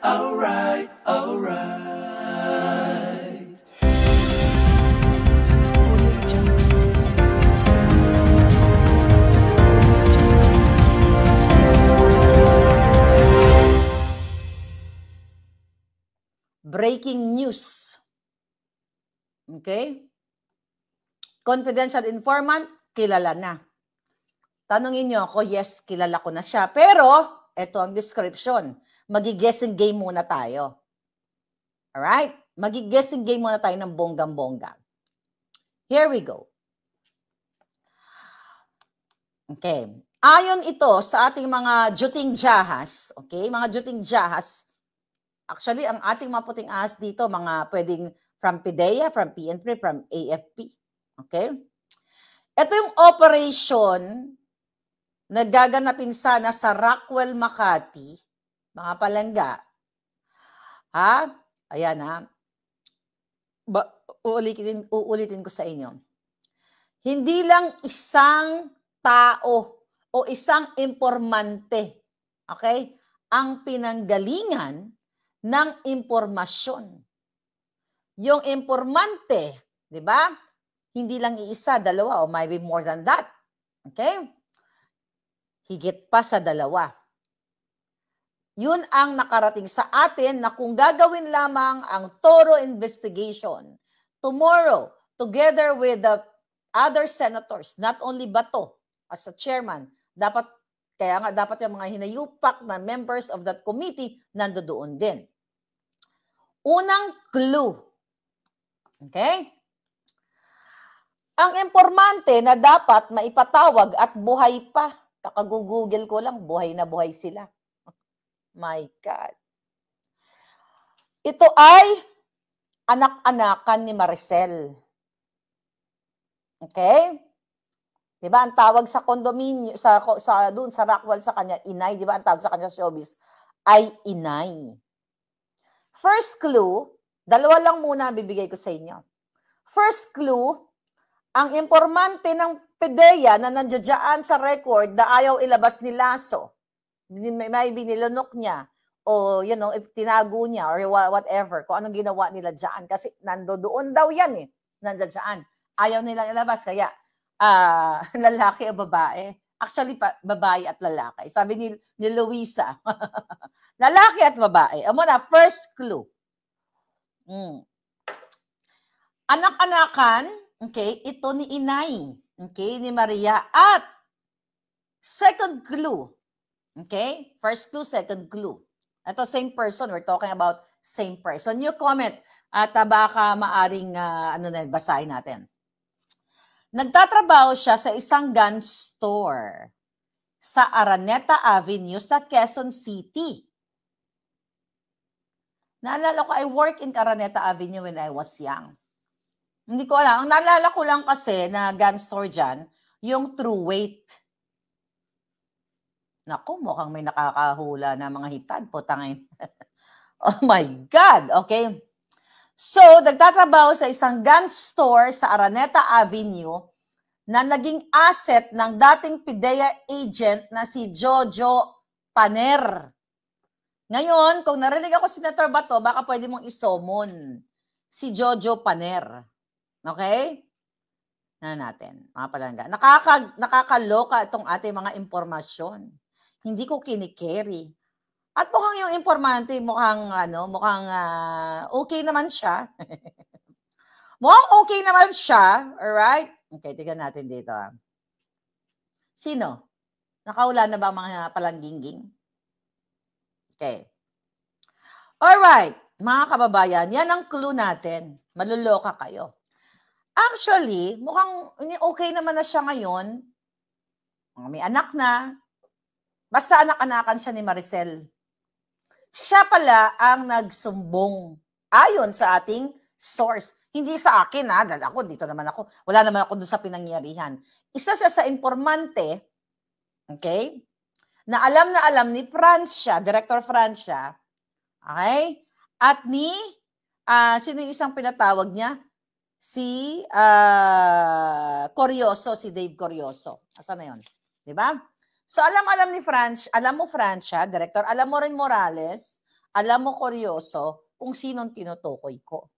alright. Breaking news. Okay? Confidential informant, kilala na. Tanungin niyo ako, yes, kilala ko na siya. Pero, ito ang description. Magi-guessing game muna tayo. Alright? Magi-guessing game muna tayo ng bonggang-bongga. Here we go. Okay. Ayon ito sa ating mga juting jahas, okay? Mga juting jahas, actually, ang ating mga puting ahas dito, mga pwedeng from PIDEA, from PNP, from AFP. Okay? Ito yung operation na gaganapin sana sa Rockwell, Makati, mga palangga. Ha? Ayan ha. Uulitin ko sa inyo. Hindi lang isang tao o isang impormante, okay, ang pinanggalingan ng impormasyon. Yung impormante, di ba? Hindi lang iisa, dalawa, o maybe more than that. Okay? Higit pa sa dalawa. Yun ang nakarating sa atin na kung gagawin lamang ang thorough investigation tomorrow, together with the other senators, not only Bato as a chairman, kaya nga dapat yung mga hinayupak na members of that committee nandoon din. Unang clue. Okay? Ang impormante na dapat maipatawag at buhay pa. Kakagugugel ko lang, buhay na buhay sila. My God. Ito ay anak-anakan ni Maricel. Okay? 'Di ba ang tawag sa condominium doon sa Rockwell sa kanya, inay, 'di ba ang tawag sa kanya showbiz ay inay. First clue, dalawa lang muna bibigay ko sa inyo. First clue, ang informante ng PIDEA na nandiyan sa record na ayaw ilabas ni Lasso, may binilunok niya o tinago niya or whatever, kung anong ginawa nila diyan kasi nandoon daw yan nandiyan. Ayaw nilang ilabas kaya lalaki o babae. Actually, babae at lalaki. Sabi ni Luisa, lalaki at babae. Amo na, first clue. Anak-anakan, okay, ito ni inay, okay, ni Maria. At second clue, okay, first clue, second clue. Ito, same person. We're talking about same person. You comment at baka maaring basahin natin. Nagtatrabaho siya sa isang gun store sa Araneta Avenue sa Quezon City. Naalala ko, I work in Araneta Avenue when I was young. Hindi ko alam. Ang naalala ko lang kasi na gun store dyan, yung True Weight. Naku, mukhang may nakakahula na mga hitad po, tangin. Oh my God! Okay. So, nagtatrabaho sa isang gun store sa Araneta Avenue na naging asset ng dating PIDEA agent na si Jojo Paner. Ngayon, kung narinig ako Senator Bato, baka pwede mong isomon si Jojo Paner. Okay? Na natin, mga palangga. Nakakaloka itong ating mga impormasyon. Hindi ko kinikerry. At mukhang yung informante, mukhang okay naman siya. Mukhang okay naman siya. Alright? Okay, tignan natin dito. Sino? Nakaula na ba mga palangginging? Okay. Alright, mga kababayan, yan ang clue natin. Maluloka kayo. Actually, mukhang okay naman na siya ngayon. May anak na. Basta anak-anakan siya ni Maricel. Siya pala ang nagsumbong ayon sa ating source. Hindi sa akin dahil ako, dito naman ako. Wala naman ako doon sa pinangyarihan. Isa siya sa informante, okay, na alam ni Francia, Director Francia, okay, at ni, sino yung isang pinatawag niya? Si Corioso, si Dave Corioso. Asa na yun? Diba? So, alam ni Francia, alam mo Francia, Director, alam mo rin Morales, alam mo, kuryoso, kung sinong tinutukoy ko.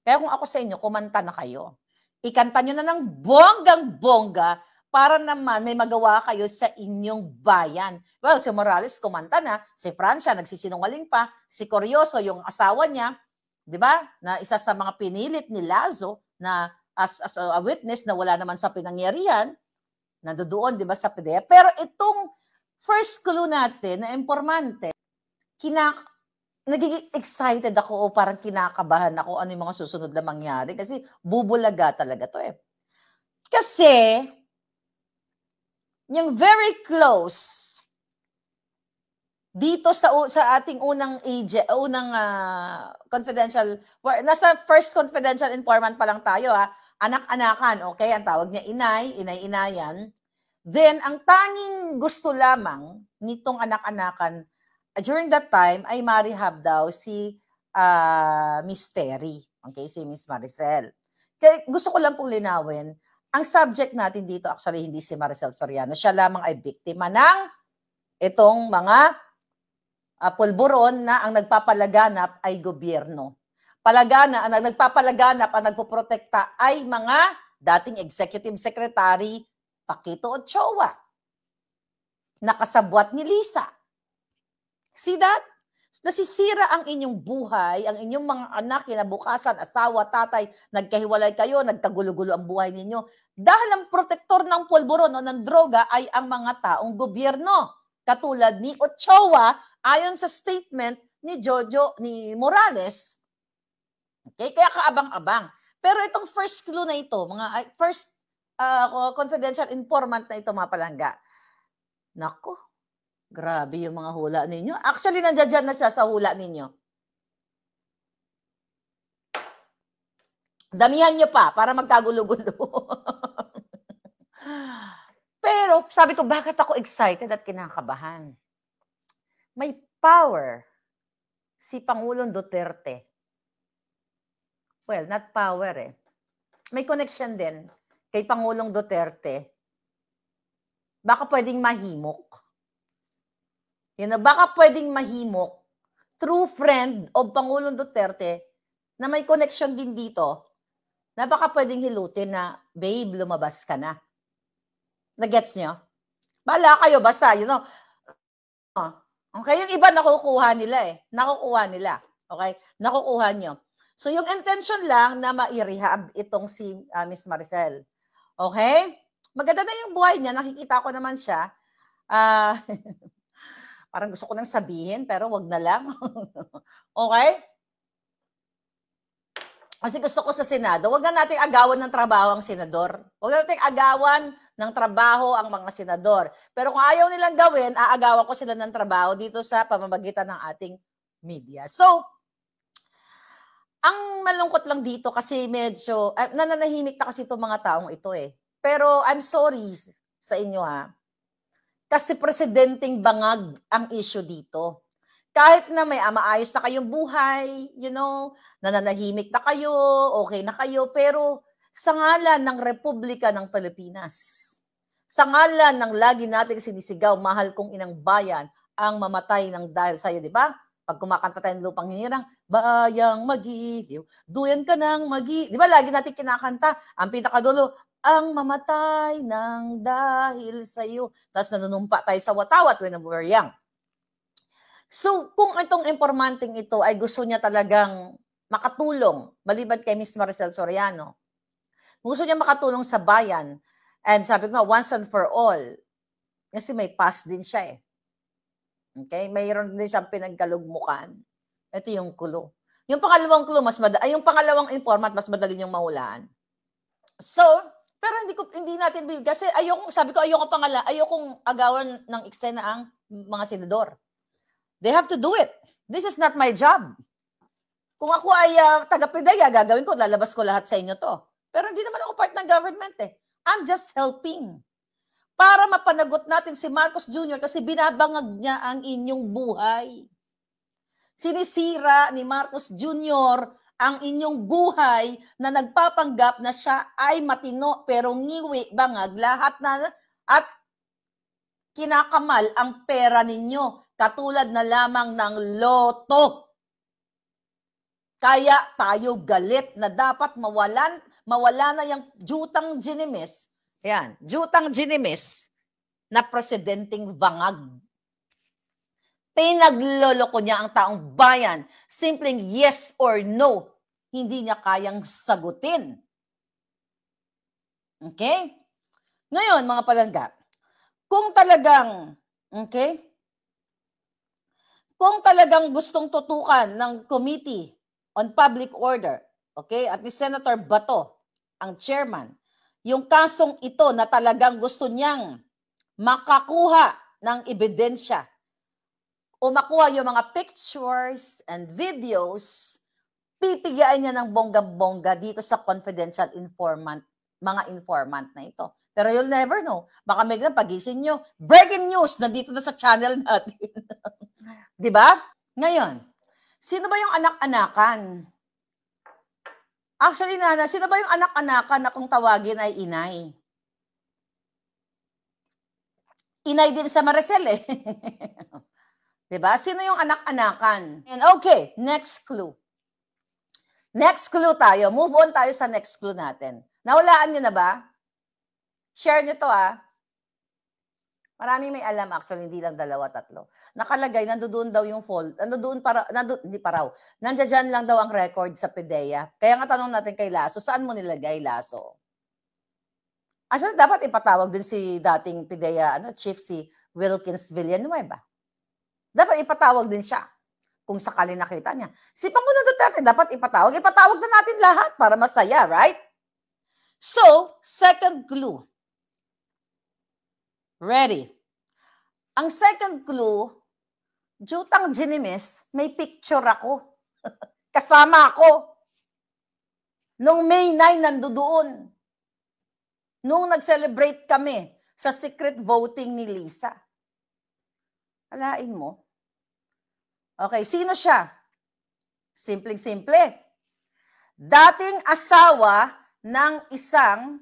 Kaya kung ako sa inyo, kumanta na kayo. Ikanta nyo na ng bonggang-bongga para naman may magawa kayo sa inyong bayan. Well, si Morales kumanta na, si Francia nagsisinungaling pa, si Curioso, yung asawa niya, di ba, na isa sa mga pinilit ni Lazo na as a witness na wala naman sa pinangyarihan, nandoon, di ba, sa PDEA. Pero itong first clue natin na informante, nagiging excited ako o parang kinakabahan ako ano yung mga susunod na mangyari kasi bubulaga talaga to eh. Kasi, yung very close dito sa ating unang confidential, nasa first confidential informant pa lang tayo anak-anakan, okay? Ang tawag niya inay-inayan. Then, ang tanging gusto lamang nitong anak-anakan during that time ay marihab daw si Miss Terry, okay? Si Miss Maricel. Kaya gusto ko lang pong linawin, ang subject natin dito actually hindi si Maricel Soriano. Siya lamang ay biktima ng itong mga pulburon na ang nagpapalaganap ay gobyerno. Ang nagpapalaganap, ang nagpoprotekta ay mga dating Executive Secretary Paquito Ochoa, nakasabwat ni Lisa. See that? Nasisira ang inyong buhay, ang inyong mga anak, kinabukasan, asawa, tatay, nagkahiwalay kayo, nagkagulo-gulo ang buhay ninyo. Dahil ang protektor ng pulburon o ng droga ay ang mga taong gobyerno. Katulad ni Ochoa, ayon sa statement ni Morales. Okay? Kaya kaabang-abang. Pero itong first clue na ito, mga first confidential informant na ito, mga palangga. Nako, grabe yung mga hula ninyo. Actually, nandiyan na siya sa hula ninyo. Damihan nyo pa para magkagulo-gulo. Pero sabi ko, bakit ako excited at kinakabahan? May power si Pangulong Duterte. Well, not power eh. May connection din kay Pangulong Duterte. Baka pwedeng mahimok. Baka pwedeng mahimok. True friend of Pangulong Duterte na may connection din dito na baka pwedeng hilutin na, babe, lumabas ka na. Nagets nyo? Bala kayo, basta, okay, yung iba nakukuha nila eh. Nakukuha nila. Okay? Nakukuha nyo. So, yung intention lang na ma-rehab itong si Miss Maricel. Okay? Maganda na yung buhay niya. Nakikita ko naman siya. Parang gusto ko nang sabihin, pero wag na lang. Okay? Kasi gusto ko sa Senado, wag na nating agawan ng trabaho ang senador. Wag na nating agawan ng trabaho ang mga senador. Pero kung ayaw nilang gawin, aagawan ko sila ng trabaho dito sa pamamagitan ng ating media. So, ang malungkot lang dito kasi medyo, nananahimik na kasi itong mga taong ito eh. Pero I'm sorry sa inyo kasi presidenteng bangag ang issue dito. Kahit na may maayos na kayong buhay, nananahimik na kayo, okay na kayo, pero sa ngalan ng Republika ng Pilipinas, sa ngalan ng lagi nating sinisigaw, mahal kong inang bayan, ang mamatay ng dahil sa'yo, di ba? Pag kumakanta tayo ng Lupang Hinirang, bayang magiliw, duyan ka ng di ba lagi natin kinakanta, ang pinakadulo, ang mamatay ng dahil sa'yo. Tapos nanunumpa tayo sa watawat when we were young. So, kung itong informanting ito ay gusto niya talagang makatulong, maliban kay Miss Maricel Soriano, gusto niya makatulong sa bayan, and sabi ko nga, once and for all, kasi may past din siya eh. Okay? Mayroon din siyang pinagkalugmukan. Ito yung clue. Yung pangalawang clue, yung pangalawang informant, mas madali niyong mahulaan. So, pero hindi natin bibig, kasi ayokong agawan ng eksena ang mga senador. They have to do it. This is not my job. Kung ako ay taga-PDEA, gagawin ko, lalabas ko lahat sa inyo to. Pero hindi naman ako part ng government eh. I'm just helping. Para mapanagot natin si Marcos Jr. kasi binabangag niya ang inyong buhay. Sinisira ni Marcos Jr. ang inyong buhay na nagpapanggap na siya ay matino pero ngiwi, bangag, lahat na at kinakamal ang pera ninyo. katulad na lamang ng loto. Kaya tayo galit na dapat mawala na yung jutang ginimis. Yan, jutang ginimis na presidenteng bangag. Pinagloloko niya ang taong bayan. Simpleng yes or no. Hindi niya kayang sagutin. Okay? Ngayon, mga palangga, kung talagang gustong tutukan ng Committee on Public Order, okay, at ni Senator Bato, ang chairman, yung kasong ito na talagang gusto niyang makakuha ng ebidensya o makuha yung mga pictures and videos, pipigain niya ng bongga-bongga dito sa confidential informant, mga informant na ito. Pero you'll never know. Baka may pagising nyo, breaking news, nandito na sa channel natin. Di ba? Ngayon, sino ba yung anak-anakan? Actually, Nana, sino ba yung anak-anakan na kung tawagin ay inay? Inay din sa Maricel eh. Diba? Sino yung anak-anakan? And okay, next clue. Next clue tayo. Move on tayo sa next clue natin. Nawalaan nyo na ba? Share nyo to Maraming may alam actually, hindi lang 2, 3. Nakalagay, nandoon daw yung nandiyan lang daw ang record sa PDEA. Kaya nga tanong natin kay Lasso, saan mo nilagay, Lasso? Actually, dapat ipatawag din si dating PDEA, chief si Wilkins Villanueva. Dapat ipatawag din siya kung sakali nakita niya. Si Pangulong Duterte dapat ipatawag. Ipatawag na natin lahat para masaya, right? So, second clue. Ready. Ang second clue, jutang ginimis, may picture ako. Kasama ako. Nung May 9, nandoon. Nung nag-celebrate kami sa secret voting ni Lisa. Alain mo. Okay, sino siya? Simpleng-simple. Dating asawa ng isang,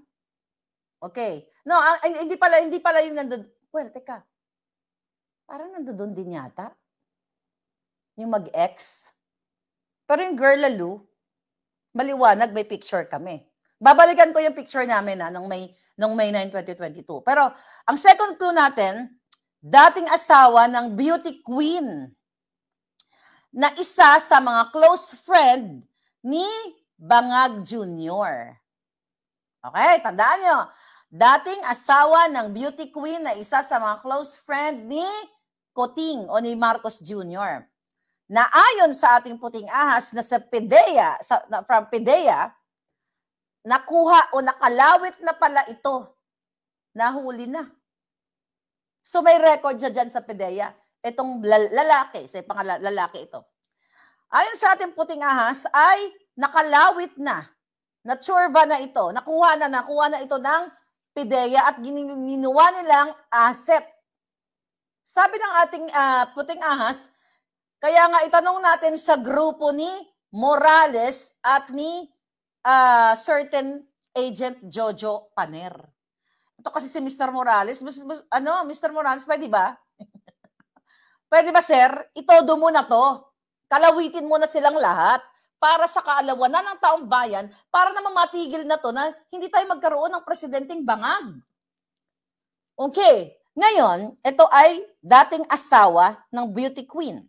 okay, no, hindi pala yung nandun, well, teka, parang nandun din yata, yung mag-ex. Pero yung girl lalo, maliwanag, may picture kami. Babalikan ko yung picture namin nung May 9, 2022. Pero, ang second clue natin, dating asawa ng beauty queen na isa sa mga close friend ni Bangag Jr. Okay, tandaan nyo. Dating asawa ng beauty queen na isa sa mga close friend ni Coting o ni Marcos Jr. Na ayon sa ating puting ahas na sa PDEA, from PDEA, nakuha o nakalawit na pala ito. Nahuli na. So may record siya dyan sa PDEA. Itong lalaki, sa lalaki ito. Ayon sa ating puting ahas ay nakalawit na, natsurba na ito, nakuha na ito ng PDEA at ginawa nilang asset. Sabi ng ating puting ahas, kaya nga itanong natin sa grupo ni Morales at ni certain agent Jojo Paner. Ito kasi si Mr. Morales. Mr. Morales, pwede ba? Pwede ba, sir? Itodo mo na to. Kalawitin mo na silang lahat para sa kaalawanan ng taong bayan para naman matigil na to na hindi tayo magkaroon ng presidenteng bangag. Okay. Ngayon, ito ay dating asawa ng beauty queen.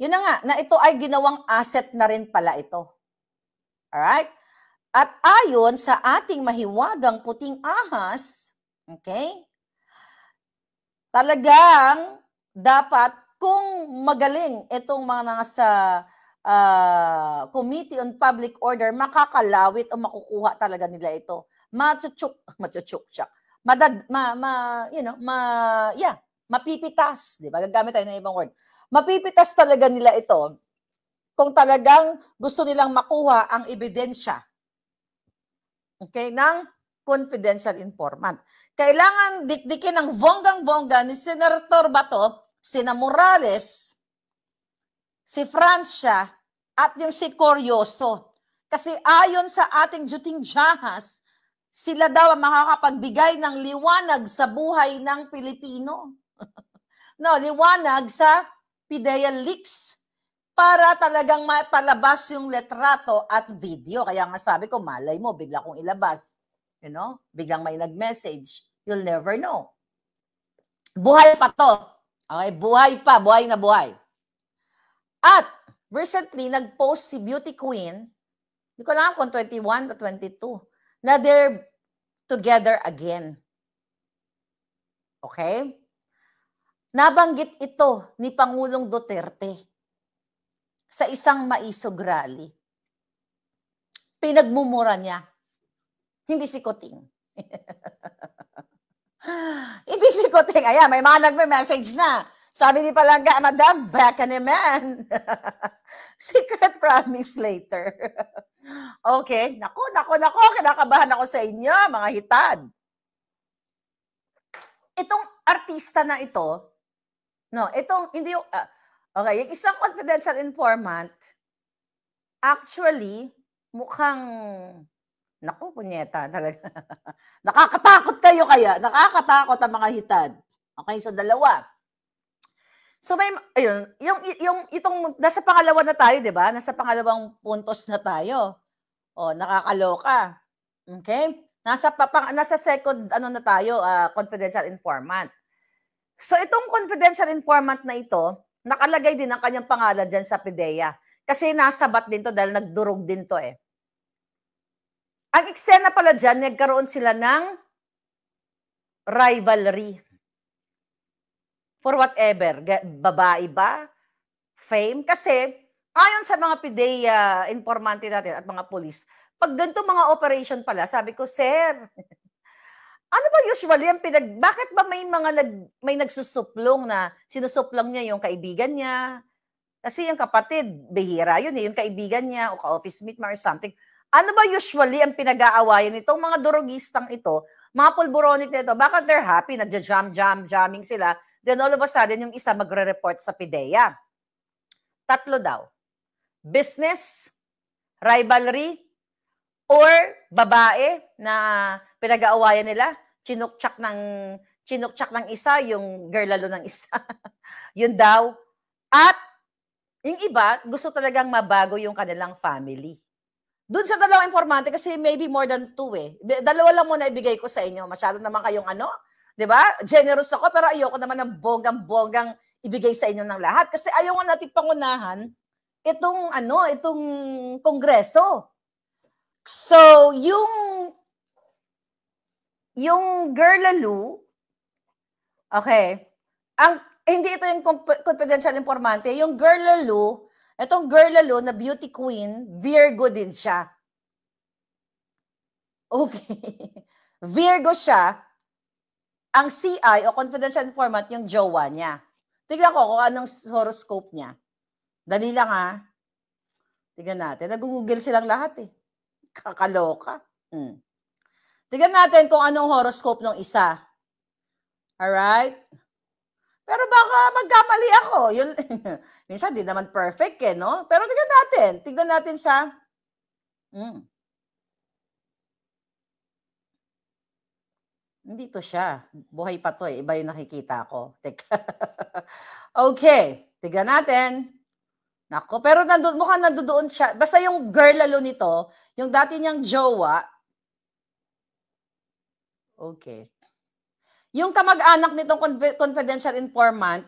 Yun na nga, na ito ay ginawang asset na rin pala ito. Alright? At ayon sa ating mahiwagang puting ahas, okay, talagang dapat kung magaling itong mga nasa Committee on Public Order, makakalawit o makukuha talaga nila ito. Mapipitas, di ba? Gagamit tayo ng ibang word. Mapipitas talaga nila ito kung talagang gusto nilang makuha ang ebidensya, okay, ng confidential informant. Kailangan dikdikin ng bonggang-bongga ni Senator Bato, sina Morales, si Francia, at yung si Corioso. Kasi ayon sa ating juting jahas, sila daw ang makakapagbigay ng liwanag sa buhay ng Pilipino. no, liwanag sa PIDEA leaks para talagang mapalabas yung letrato at video. Kaya nga sabi ko, malay mo, bigla kong ilabas. You know, biglang may nag-message. You'll never know. Buhay pa to. Okay, buhay na buhay. At recently, nag-post si Beauty Queen, hindi ko alam kung 21 o 22, na they're together again. Okay? Nabanggit ito ni Pangulong Duterte sa isang maisog rally. Pinagmumura niya. Hindi si Kuting. Hindi si Kuting. Ayan, may mga nagme-message na. Sabi ni Palangga, Madam, back ka naman. Secret promise later. Okay. Naku. Kinakabahan ako sa inyo, mga hitad. Itong artista na ito, no, itong, hindi yung, okay, yung isang confidential informant, actually, mukhang, naku, punyeta, talaga. Nakakatakot kayo kaya. Nakakatakot ang mga hitad. Okay, so dalawa. So may, ayun, itong, nasa pangalawa na tayo, di ba? Nasa pangalawang puntos na tayo. O, nakakaloka. Okay? Nasa second, na tayo, confidential informant. So itong confidential informant na ito, nakalagay din ang kanyang pangalan dyan sa PIDEA. Kasi nasabat din to dahil nagdurog din to eh. Ang eksena pala dyan, nagkaroon sila ng rivalry. For whatever, babae ba? Fame? Kasi, ayon sa mga PIDEA informante natin at mga polis, pag ganito mga operation pala, sabi ko, sir, ano ba usually ang bakit ba may nagsusuplong na sinusuplong niya yung kaibigan niya? Kasi yung kapatid, bihira yun eh, yung kaibigan niya o ka-office mate or something. Ano ba usually ang pinag-aawayan nitong mga durugistang ito, mga pulburonik nito, bakit they're happy, jamming sila, then all of a sudden yung isa magre-report sa PIDEA. Tatlo daw. Business, rivalry, or babae na pinag-aawayan nila, chinukchak ng isa, yung girl lalo ng isa. Yun daw. At yung iba, gusto talagang mabago yung kanilang family. Doon sa dalawang informante, kasi maybe more than 2 eh. Dalawa lang muna ibigay ko sa inyo. Masyado naman kayong di ba? Generous ako, pero ayoko naman ng bogang ibigay sa inyo ng lahat. Kasi ayaw nga natin pangunahan itong kongreso. So, yung Girl Lalo, okay, hindi ito yung confidential informante, yung Girl Lalo, itong Girl Lalo na beauty queen, Virgo din siya. Okay. Virgo siya, ang CI o confidential informant yung jowa niya. Tignan ko kung anong horoscope niya. Dali lang Tignan natin. Nag-google silang lahat eh. Kakaloka. Tignan natin kung anong horoscope ng isa. Alright? Pero baka magkamali ako. Yun, minsan di naman perfect eh, no? Pero tignan natin. Tignan natin sa... Hindi to siya. Buhay pa to eh. Iba yung nakikita ko. Okay. Tignan natin. Nako, pero mukhang nandoon siya. Basta yung girl lalo nito, yung dati niyang jowa, okay. Yung kamag-anak nitong confidential informant,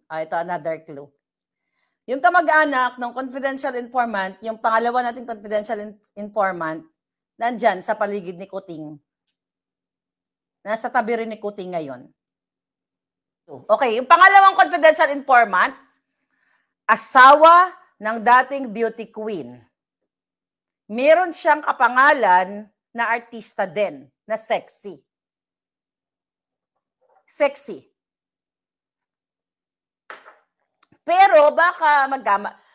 ito another clue. Yung kamag-anak ng confidential informant, yung pangalawa nating confidential informant, nandyan sa paligid ni Kuting. Nasa tabi rin ni Kuting ngayon. Okay, yung pangalawang confidential informant, asawa ng dating beauty queen. Meron siyang kapangalan na artista din, na sexy. Sexy. Pero baka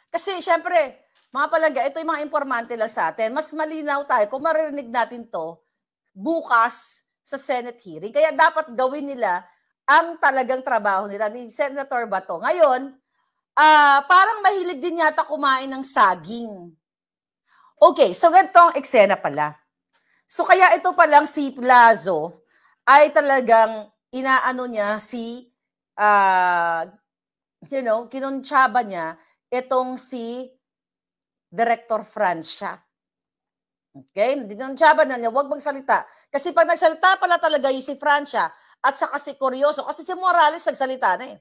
kasi syempre, mga Palangga, ito yung mga informante lang sa atin. Mas malinaw tayo kung maririnig natin to bukas sa Senate hearing. Kaya dapat gawin nila ang talagang trabaho nila ni Senator Bato. Ngayon, parang mahilig din yata kumain ng saging. Okay, so ganitong eksena pala. So kaya ito palang si Plazo ay talagang inaano niya si kinuntsaba niya itong si Director Francia. Okay? Dinuntsaba na niya, huwag magsalita. Kasi pag nagsalita pala talaga yung si Francia at saka si Curioso, kasi si Morales nagsalita na eh.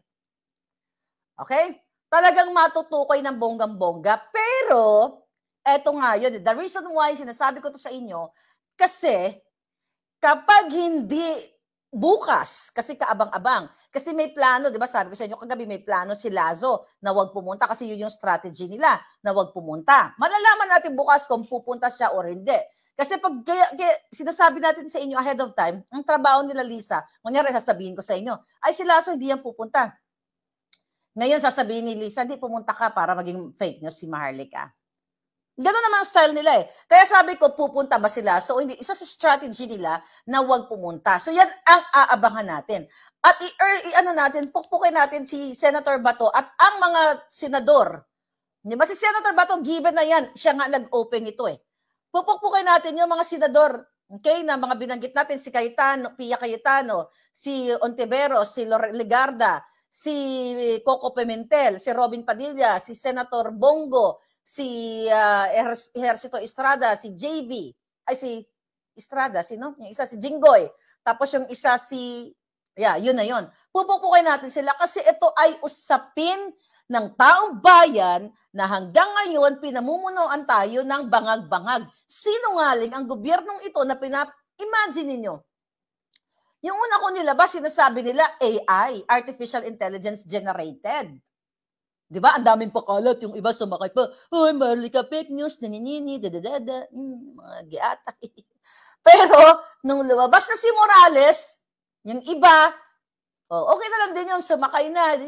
Okay? Talagang matutukoy ng bonggang-bongga. Pero, eto nga yun, the reason why sinasabi ko to sa inyo, kasi kapag hindi bukas, kasi kaabang-abang, kasi may plano, di ba sabi ko sa inyo kagabi, may plano si Lazo na wag pumunta kasi yun yung strategy nila, na wag pumunta. Malalaman natin bukas kung pupunta siya o hindi. Kasi pag kaya sinasabi natin sa inyo ahead of time, ang trabaho nila Lisa, kunyari sasabihin ko sa inyo, ay si Lazo hindi yan pupunta. Ngayon sasabihin ni Lisa, hindi pumunta ka para maging fake news si Maharlika. Gano'n naman ang style nila eh. Kaya sabi ko, pupunta ba sila? So, hindi, isa sa strategy nila na huwag pumunta. So, yan ang aabangan natin. At natin, pukpukin natin si Senator Bato at ang mga senador. Di ba si Senator Bato, given na yan, siya nga nag-open ito eh. Pupukpukin natin yung mga senador, okay, na mga binanggit natin, si Cayetano, Pia Cayetano, si Ontiveros, si Legarda, si Coco Pimentel, si Robin Padilla, si Senator Bongo, si Ejercito Estrada, si JV, ay si Estrada, sino? Yung isa si Jinggoy, tapos yung isa si, yun na yun. Pupukpukin natin sila kasi ito ay usapin ng taong bayan na hanggang ngayon pinamumunuan tayo ng bangag-bangag. Sinungaling ang gobyernong ito na imagine niyo. Yung una ko nilabas, sinasabi nila AI, Artificial Intelligence Generated. Di ba? Ang daming pakalat. Yung iba sumakay pa, oh, Maharlika fake news, naninini, dadadada, mga giatay. Pero, nung lumabas na si Morales, yung iba, okay na lang din yung sumakay na,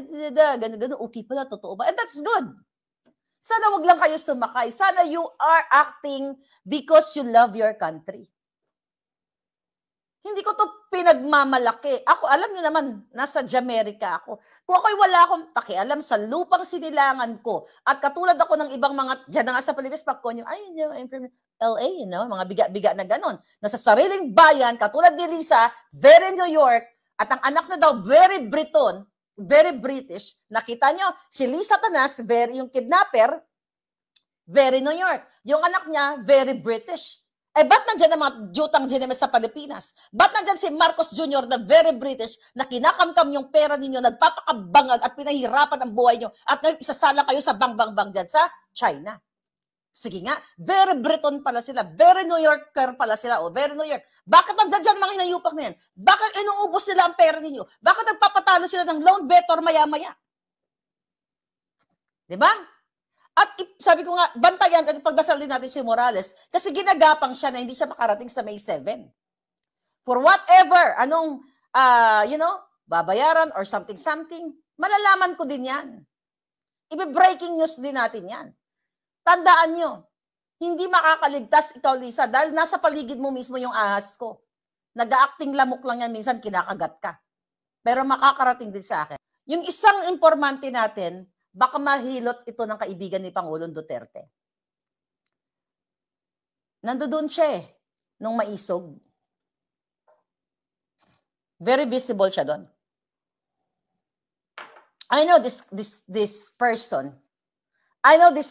gano'n, okay pala, totoo ba? And that's good. Sana wag lang kayo sumakay. Sana you are acting because you love your country. Hindi ko to pinagmamalaki. Ako, alam niyo naman, nasa Jamaica ako. Kung ako'y wala akong pakialam sa lupang sinilangan ko, at katulad ako ng ibang mga, dyan na nga sa Pilipinas, I'm from LA, mga biga-biga na ganon. Nasa sariling bayan, katulad ni Lisa, very New York, at ang anak na daw, very Briton, very British. Nakita nyo, si Lisa Tanas, very yung kidnapper, very New York. Yung anak niya, very British. Ba't nandyan ang mga jutang Genemes sa Pilipinas? Ba't nandyan si Marcos Jr. na very British, na kinakamkam yung pera ninyo, nagpapakabangag at pinahirapan ang buhay nyo, at isasala kayo sa bang-bang-bang dyan sa China? Sige nga, very Briton pala sila, very New Yorker pala sila, very New York. Bakit nandyan dyan mga hinayupak na yan? Bakit inuubos nila ang pera ninyo? Bakit nagpapatalo sila ng loan better maya-maya? Diba? At sabi ko nga, bantayan at pagdasal din natin si Morales kasi ginagapang siya na hindi siya makarating sa May 7. For whatever, anong, babayaran or something, malalaman ko din yan. Ibe-breaking news din natin yan. Tandaan nyo, hindi makakaligtas ikaw, Lisa, dahil nasa paligid mo mismo yung ahas ko. Nag-acting lamok lang yan, minsan kinakagat ka. Pero makakarating din sa akin. Yung isang informante natin, baka mahilot ito ng kaibigan ni Pangulong Duterte. Nandoon siya nung maisog. Very visible siya doon. I know this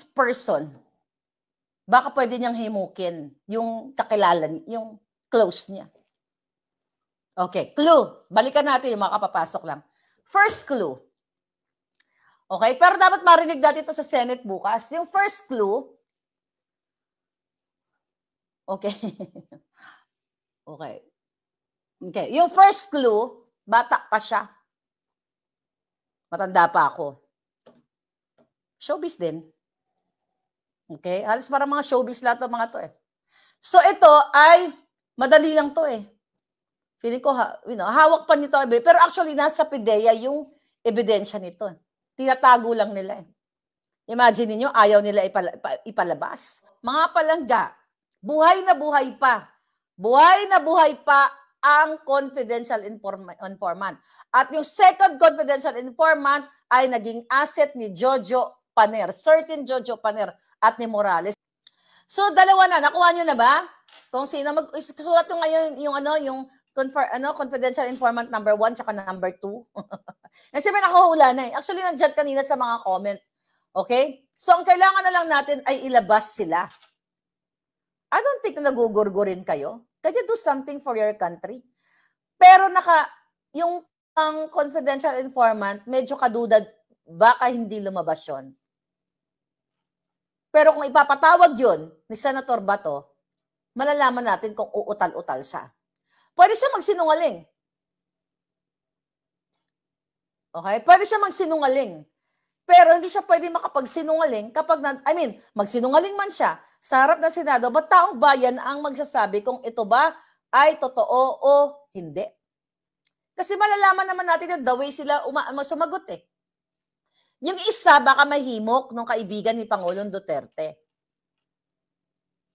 person. Baka pwede niyang himukin yung kakilala, yung close niya. Okay, clue. Balikan natin yung mga kapapasok lang. First clue. Okay, pero dapat marinig natin ito sa Senate bukas. Yung first clue, okay. Okay, yung first clue, bata pa siya. Matanda pa ako. Showbiz din. Okay, halos parang mga showbiz lahat ng mga to So ito ay, madali lang to Feeling ko, hawak pa nito. Pero actually, nasa PIDEA yung ebidensya nito. Tinatago lang nila Imagine niyo, ayaw nila ipalabas. Mga palangga, buhay na buhay pa. Buhay na buhay pa ang confidential informant. At yung second confidential informant ay naging asset ni Jojo Paner, certain Jojo Paner at ni Morales. So, dalawa na. Nakuha nyo na ba? Kung sino susulat ko ngayon yung confidential informant number 1 tsaka number 2. Kasi may nakahula na eh. Actually, nandiyan kanina sa mga comment. Okay? So, ang kailangan na lang natin ay ilabas sila. I don't think na nagugurgurin kayo. Can you do something for your country? Pero yung ang confidential informant, medyo kadudad, baka hindi lumabas yun. Pero kung ipapatawag yun ni Senator Bato, malalaman natin kung uutal-utal siya. Pwede siya magsinungaling. Okay? Pwede siya magsinungaling. Pero hindi siya pwede makapagsinungaling kapag, magsinungaling man siya sa harap ng Senado, ba't taong bayan ang magsasabi kung ito ba ay totoo o hindi? Kasi malalaman naman natin yung the way sila sumagot eh. Yung isa, baka mahimok nung kaibigan ni Pangulong Duterte.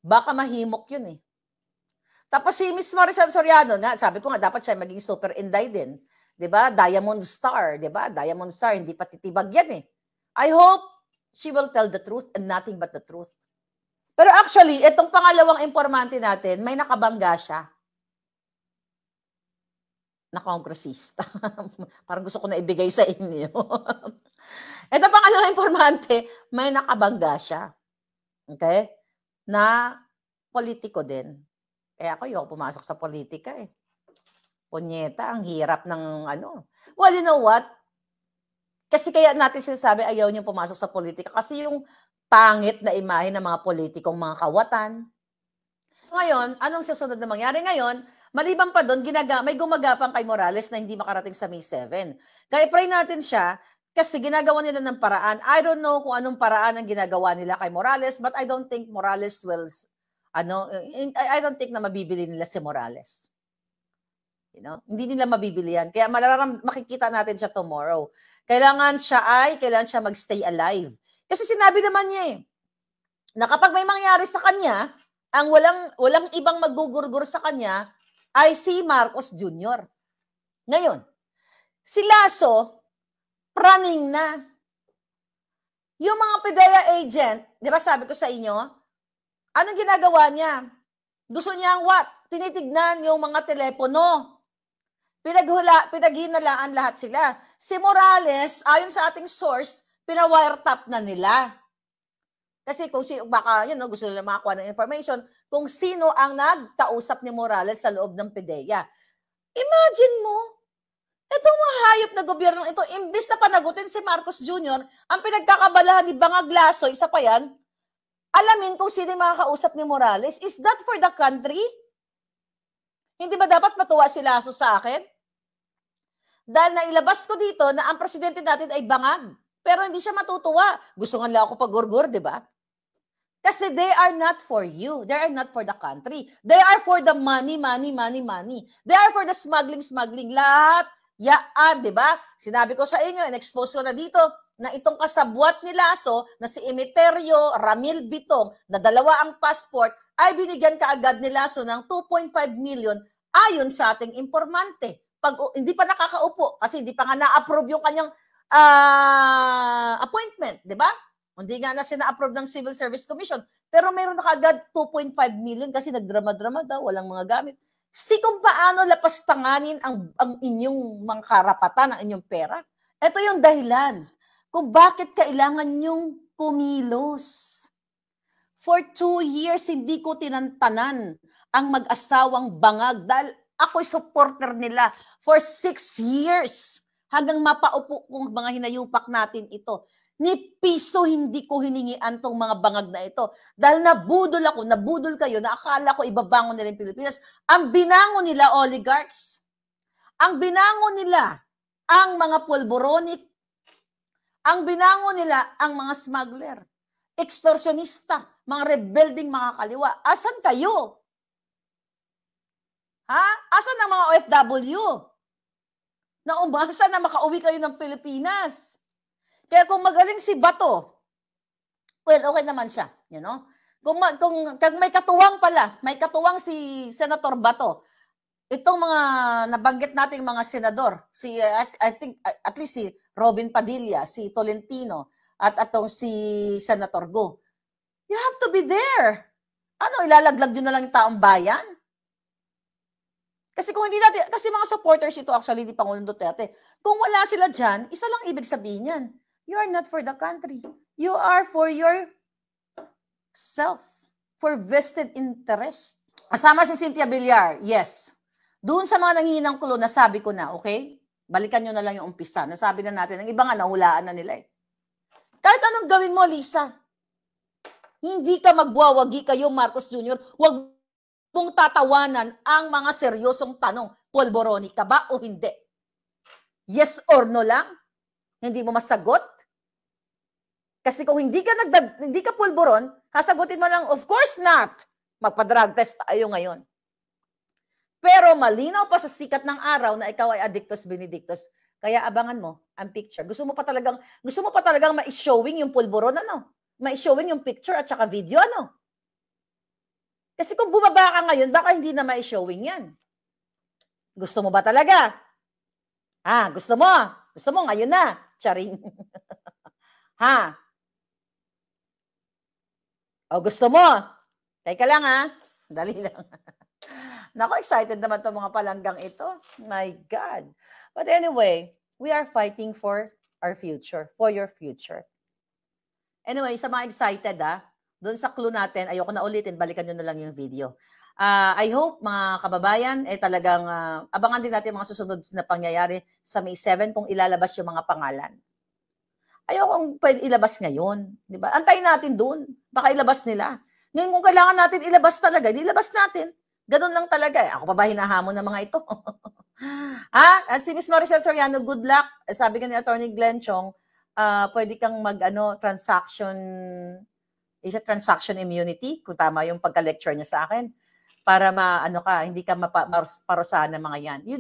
Baka mahimok yun eh. Tapos si Miss Maricel Soriano, sabi ko nga, dapat siya maging super inday din. Diba? Diamond Star, diba? Diamond Star, hindi pa titibag yan eh. I hope she will tell the truth and nothing but the truth. Pero actually, itong pangalawang informante natin, may nakabangga siya na kongresista. Parang gusto ko na ibigay sa inyo. Itong pangalawang informante, may nakabangga siya. Okay? Na politiko din. Ako yung pumasok sa politika eh. Punyeta, ang hirap ng Well, you know what? Kasi kaya natin sinasabi ayaw niyong pumasok sa politika kasi yung pangit na imahe ng mga politikong mga kawatan. Ngayon, anong susunod na mangyari ngayon? Maliban pa doon, may gumagapang kay Morales na hindi makarating sa May 7. Kaya pray natin siya kasi ginagawa nila ng paraan. I don't know kung anong paraan ang ginagawa nila kay Morales, but I don't think Morales will, I don't think na mabibili nila si Morales. Hindi nila mabibili yan. Kaya makikita natin siya tomorrow. Kailangan siya magstay alive. Kasi sinabi naman niya na kapag may mangyari sa kanya, ang walang ibang magugurgur sa kanya ay si Marcos Jr. Ngayon, si Lasso, praning na. Yung mga PDEA agent, di ba sabi ko sa inyo, anong ginagawa niya? Gusto niyang tinitignan yung mga telepono. Pinaghinalaan lahat sila. Si Morales, ayon sa ating source, pina-wiretap na nila. Kasi kung baka gusto nila makakuha ng information kung sino ang nagkausap ni Morales sa loob ng PDEA. Imagine mo, itong mahayop na gobyernong ito, imbis na panagutin si Marcos Jr., ang pinagkakabalahan ni Bangag Lasso, isa pa yan, alamin kung sino yung makakausap ni Morales. Is that for the country? Hindi ba dapat matuwa si Lasso sa akin? Dahil nailabas ko dito na ang presidente natin ay bangag. Pero hindi siya matutuwa. Gusto nga lang ako pag-gurgur, di ba? Kasi they are not for you. They are not for the country. They are for the money, money, money, money. They are for the smuggling, smuggling. Lahat, di ba? Sinabi ko sa inyo, in-expose ko na dito, na itong kasabwat ni Lasso, na si Emeterio Ramil Bitong, na 2 ang passport, ay binigyan kaagad ni Lasso ng 2.5 million ayon sa ating informante. Hindi pa nakakaupo, kasi hindi pa nga na-approve yung kanyang appointment, di ba? Hindi nga na siya na-approve ng Civil Service Commission. Pero meron na kaagad 2.5 million kasi nagdrama-drama daw, walang mga gamit. Kung paano lapastanganin ang inyong mga karapatan, ang inyong pera. Ito yung dahilan kung bakit kailangan nyong kumilos. For 2 years, hindi ko tinantanan ang mag-asawang bangag dahil ako'y supporter nila for 6 years. Hanggang mapaupo kung mga hinayupak natin ito. Ni piso hindi ko hiningian tong mga bangag na ito. Dahil nabudol kayo, na akala ko ibabangon nila yung Pilipinas. Ang binangon nila, oligarchs. Ang binangon nila, ang mga pulboronic. Ang binangon nila, ang mga smuggler. Extorsionista, mga rebelding mga kaliwa. Asan kayo? Asan ang mga OFW? Na umasa na makauwi kayo ng Pilipinas. Kaya kung magaling si Bato, well, okay naman siya. Kung may katuwang si Senator Bato, itong mga nabanggit nating mga senador, I think at least si Robin Padilla, si Tolentino, at atong si Senator Go, you have to be there. Ilalaglag nyo na lang yung taong bayan? Kasi kung hindi natin, kasi mga supporters ito actually ni Pangulong Duterte, kung wala sila dyan, isa lang ibig sabihin yan. You are not for the country. You are for your self, for vested interest. Kasama si Cynthia Villar, yes. Doon sa mga nanghihinang kulo, nasabi ko na, okay? Balikan nyo na lang yung umpisa. Nasabi na natin, ang iba nga nahulaan na nila eh. Kahit anong gawin mo, Lisa, hindi ka magwawagi kayo, Marcos Jr., wag mong tatawanan ang mga seryosong tanong. Polboroni ka ba o hindi? Yes or no lang? Hindi mo masagot? Kasi kung hindi ka pulboron, kasagutin mo lang, of course not. Magpa-drug test tayo ngayon. Pero malinaw pa sa sikat ng araw na ikaw ay addictus benedictus. Kaya abangan mo ang picture. Gusto mo pa talagang ma-showing yung pulboron, ano? Ma-showing yung picture at saka video, ano? Kasi kung bumaba ka ngayon, baka hindi na ma-showing yan. Gusto mo ba talaga? Gusto mo? Gusto mo ngayon na? Charing. Ha? O gusto mo? Teka lang Dali lang. Nako, excited naman itong mga palanggang ito. My God. But anyway, we are fighting for our future, for your future. Anyway, sa mga excited doon sa clue natin, ayoko na ulitin, balikan nyo na lang yung video. I hope mga kababayan, talagang abangan din natin mga susunod na pangyayari sa May 7 kung ilalabas yung mga pangalan. Ayokong pwede ilabas ngayon. Di ba? Antayin natin doon. Baka ilabas nila. Ngayon kung kailangan natin ilabas talaga, ilabas natin. Ganun lang talaga. Ako pa ba hinahamon ng mga ito? At si Ms. Maricel Soriano, good luck. Sabi ka ni Attorney Glenn Chong, pwede kang transaction immunity, kung tama yung pagka-lecture niya sa akin, para hindi ka maparusahan ng mga yan. You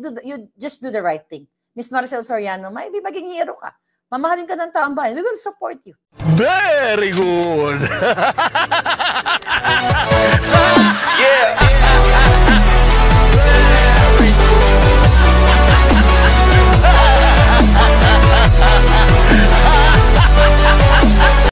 just do the right thing. Ms. Maricel Soriano, may maging hero ka. Mamahalin ka ng taong bayan. We will support you. Very good!